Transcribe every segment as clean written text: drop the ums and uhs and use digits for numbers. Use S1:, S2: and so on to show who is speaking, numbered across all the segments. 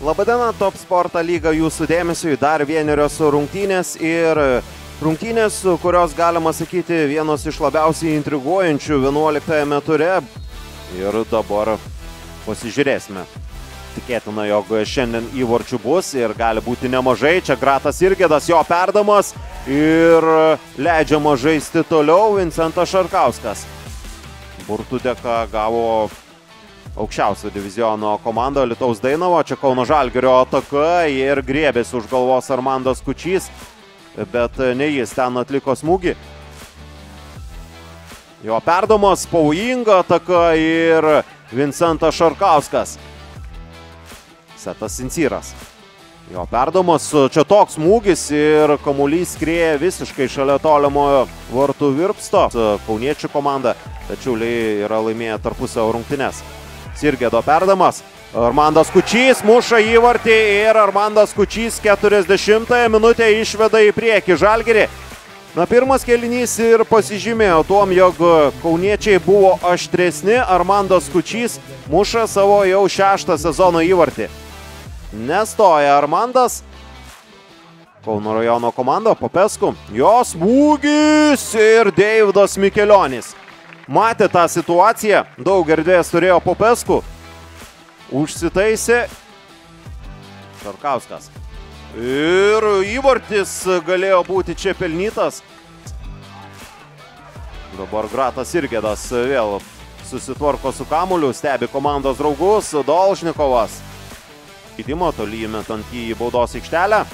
S1: Labadiena, Top Sporto lyga jūsų dėmesiui, dar vienerios rungtynės ir rungtynės, kurios galima sakyti vienos iš labiausiai intriguojančių 11-ame ture. Ir dabar pasižiūrėsime. Tikėtina, jog šiandien įvarčių bus ir gali būti nemažai. Čia Gratas Irgedas, jo perdamas ir leidžiama žaisti toliau Vincentas Šarkauskas. Burtų dėka gavo aukščiausio diviziono komanda Alytaus Dainava. Čia Kauno Žalgirio ataka ir griebėsi už galvos Armandas Kučys, bet ne jis ten atliko smūgį. Jo perdamas, pavojinga ataka ir Vincentas Šarkauskas. Setas Sincyras. Jo perdamas, čia toks smūgis ir kamuolys skrieja visiškai šalia tolimojo vartų virpsto. Kauniečių komanda, tačiau yra laimėję tarpusavio rungtynes. Sirgedo perdamas, Armandas Kučys muša įvartį ir Armandas Kučys 40 minutę išveda į priekį Žalgirį. Pirmas kėlinys ir pasižymėjo tuom, jog kauniečiai buvo aštresni. Armandas Kučys muša savo jau 6. sezono įvartį. Nestoja Armandas. Kauno rajono komanda Popesku. Jos smūgis ir Deividas Mikelionis. Matė tą situaciją, daug erdvės turėjo Popesku. Užsitaisė Šarkauskas. Ir įvartis galėjo būti čia pelnytas. Dabar Gratas Irgedas vėl susitvarko su kamuoliu, stebi komandos draugus. Dolžnikovas. Žaidimo toli įmetant jį į baudos aikštelę.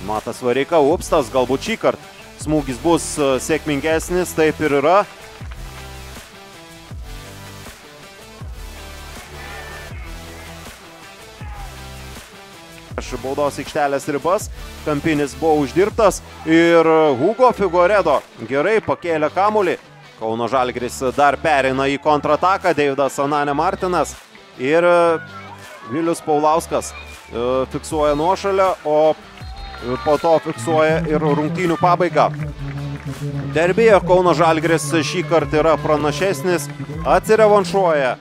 S1: Matas Vareika, Upstas, galbūt šį kartą smūgis bus sėkmingesnis, taip ir yra. Baudos aikštelės ribas, kampinis buvo uždirbtas ir Hugo Figoredo gerai pakėlė kamuolį. Kauno Žalgiris dar pereina į kontrataką, Deividas Anane Martinas ir Vilius Paulauskas fiksuoja nuošalę, o po to fiksuoja ir rungtynių pabaigą. Derbyje Kauno Žalgiris šį kartą yra pranašesnis, atsirevanšuoja